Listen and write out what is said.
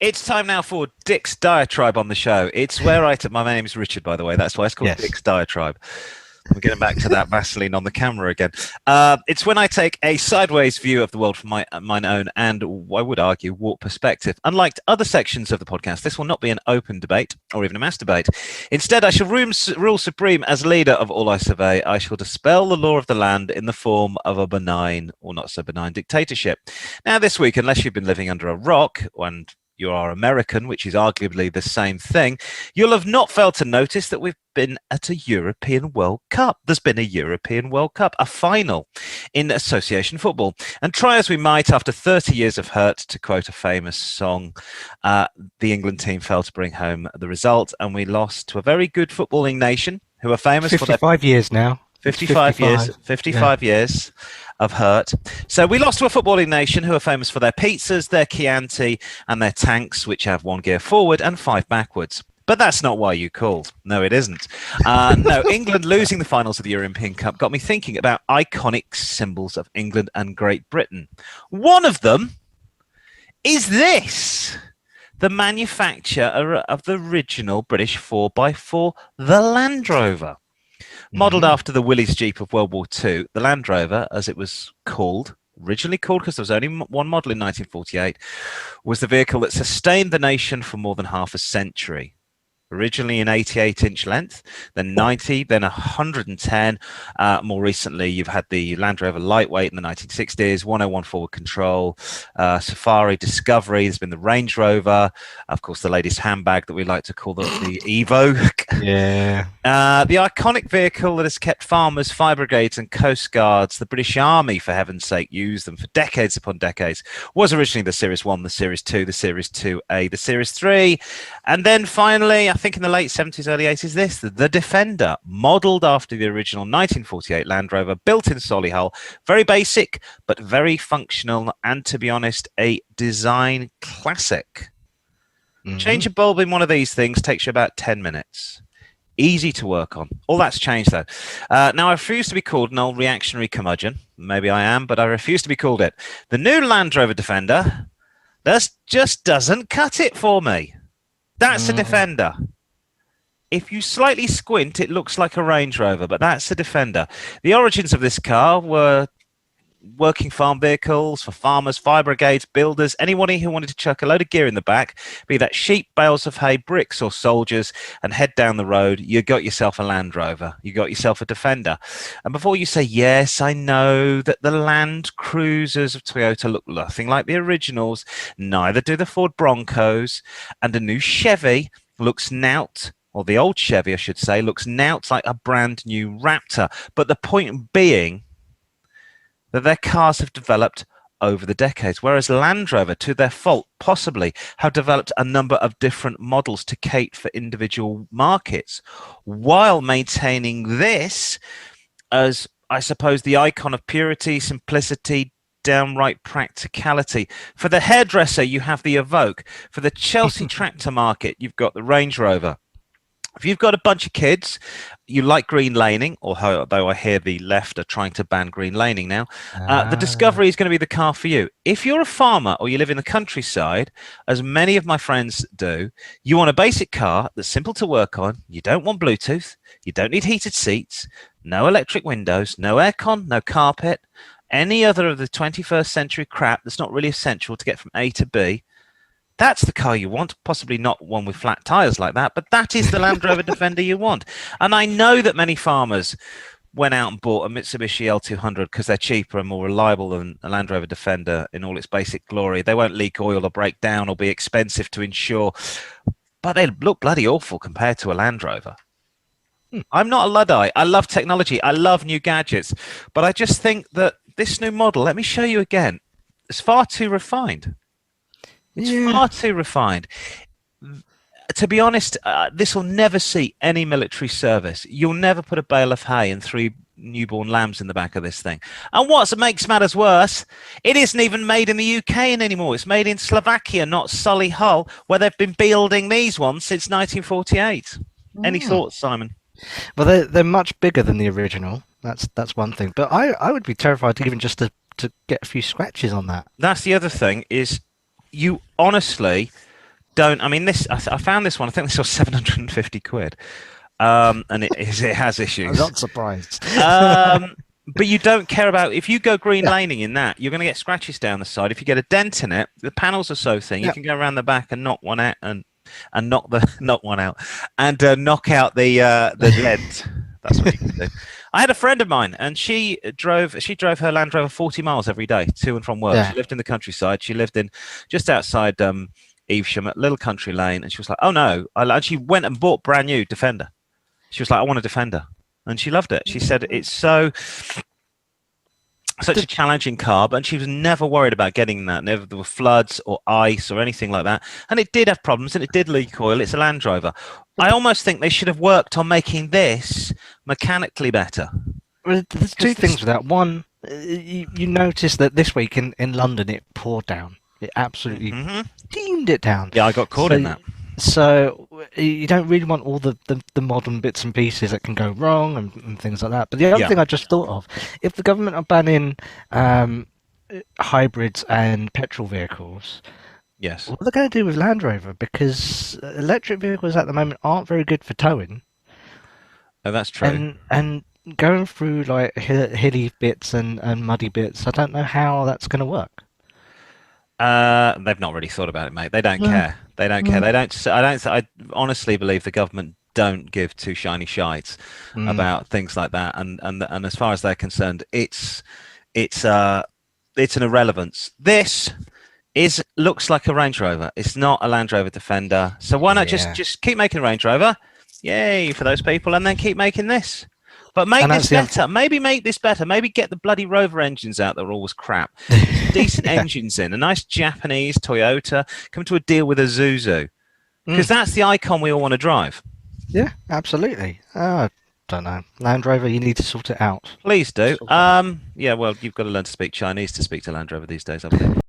It's time now for Dick's Diatribe on the show. It's where my name is Richard, by the way. That's why it's called Yes. Dick's Diatribe. We're getting back to that Vaseline on the camera again. It's when I take a sideways view of the world from mine own and, I would argue, warped perspective. Unlike other sections of the podcast, this will not be an open debate or even a mass debate. Instead, I shall rule supreme as leader of all I survey. I shall dispel the law of the land in the form of a benign or not so benign dictatorship. Now, this week, unless you've been living under a rock and you are American, which is arguably the same thing, you'll have not failed to notice that we've been at a European World Cup. There's been a European World Cup, a final in association football. And try as we might, after 30 years of hurt, to quote a famous song, the England team failed to bring home the result, and we lost to a very good footballing nation who are famous for their 55 years now. 55 years, 55 years of hurt. So we lost to a footballing nation who are famous for their pizzas, their Chianti, and their tanks, which have one gear forward and five backwards. But that's not why you called. No, it isn't. No, England losing the finals of the European Cup got me thinking about iconic symbols of England and Great Britain. One of them is this. The manufacturer of the original British 4x4, the Land Rover. Modelled after the Willys Jeep of World War II, the Land Rover, as it was called, originally called because there was only one model in 1948, was the vehicle that sustained the nation for more than half a century. Originally an 88-inch length, then 90, then 110. More recently, you've had the Land Rover Lightweight in the 1960s, 101 forward control, Safari, Discovery. There's been the Range Rover, of course, the latest handbag that we like to call the Evoque. Yeah. The iconic vehicle that has kept farmers, fire brigades and coast guards, the British Army, for heaven's sake, used them for decades upon decades, was originally the Series 1, the Series 2, the Series 2A, the Series 3, and then finally, I think in the late 70s, early 80s, the Defender, modelled after the original 1948 Land Rover, built in Solihull, very basic, but very functional, and to be honest, a design classic. Change a bulb in one of these things takes you about 10 minutes. Easy to work on. All that's changed, though. Now, I refuse to be called an old reactionary curmudgeon. Maybe I am, but I refuse to be called it. The new Land Rover Defender just doesn't cut it for me. That's a Defender. If you slightly squint, it looks like a Range Rover, but that's a Defender. The origins of this car were working farm vehicles for farmers, fire brigades, builders, anybody who wanted to chuck a load of gear in the back, be that sheep, bales of hay, bricks or soldiers, and head down the road. You got yourself a Land Rover. You got yourself a Defender. And before you say, yes, I know that the Land Cruisers of Toyota look nothing like the originals, neither do the Ford Broncos, and a new Chevy looks nout, or the old Chevy, I should say, looks nout like a brand new Raptor. But the point being that their cars have developed over the decades, whereas Land Rover, to their fault, possibly have developed a number of different models to cater for individual markets, while maintaining this as, I suppose, the icon of purity, simplicity, downright practicality. For the hairdresser, you have the Evoque. For the Chelsea tractor market, you've got the Range Rover. If you've got a bunch of kids, you like green laning, although I hear the left are trying to ban green laning now, the Discovery is going to be the car for you. If you're a farmer or you live in the countryside, as many of my friends do, you want a basic car that's simple to work on. You don't want Bluetooth. You don't need heated seats, no electric windows, no aircon, no carpet, any other of the 21st century crap that's not really essential to get from A to B. That's the car you want, possibly not one with flat tyres like that, but that is the Land Rover Defender you want. And I know that many farmers went out and bought a Mitsubishi L200 because they're cheaper and more reliable than a Land Rover Defender in all its basic glory. They won't leak oil or break down or be expensive to insure, but they look bloody awful compared to a Land Rover. I'm not a Luddite. I love technology. I love new gadgets. But I just think that this new model, let me show you again, it's far too refined. It's far too refined. To be honest, this will never see any military service. You'll never put a bale of hay and 3 newborn lambs in the back of this thing. And what makes matters worse, it isn't even made in the UK anymore. It's made in Slovakia, not Solihull, where they've been building these ones since 1948. Any thoughts, Simon? Well, they're much bigger than the original. That's one thing. But I would be terrified even just to get a few scratches on that. That's the other thing is you honestly don't. I mean, I found this one. I think this was 750 quid. And it has I'm issues. not surprised. But you don't care about if you go green laning in that, you're going to get scratches down the side. If you get a dent in it, the panels are so thin, you can go around the back and knock one out and knock one out and knock out the lens. That's what you can do. I had a friend of mine, and she drove her Land Rover 40 miles every day to and from work. Yeah. She lived in the countryside. She lived in just outside Evesham, at Little Country Lane, and she was like, "Oh no!" And she went and bought brand new Defender. She was like, "I want a Defender," and she loved it. She said it's such a challenging car, and she was never worried about getting that. Never there were floods or ice or anything like that. And it did have problems, and it did leak oil. It's a Land Rover. I almost think they should have worked on making this mechanically better. Well, there's two things with that. One, you notice that this week in London it poured down. It absolutely steamed it down. Yeah, I got caught in that. So you don't really want all the modern bits and pieces that can go wrong and things like that. But the other thing I just thought of, if the government are banning hybrids and petrol vehicles, yes, what are they going to do with Land Rover? Because electric vehicles at the moment aren't very good for towing. Oh, that's true. And going through like hilly bits and muddy bits, I don't know how that's going to work. They've not really thought about it, mate. They don't care. They don't care. They don't. I honestly believe the government don't give two shiny shites about things like that. And as far as they're concerned, it's an irrelevance. This looks like a Range Rover. It's not a Land Rover Defender. So why not just keep making a Range Rover? Yay for those people, and then keep making this. But make this better. Maybe make this better. Maybe get the bloody Rover engines out that are always crap. Decent engines in. A nice Japanese Toyota. Come to a deal with a Zuzu. Because that's the icon we all want to drive. Yeah, absolutely. I don't know. Land Rover, you need to sort it out. Please do. Yeah, well, you've got to learn to speak Chinese to speak to Land Rover these days, I believe.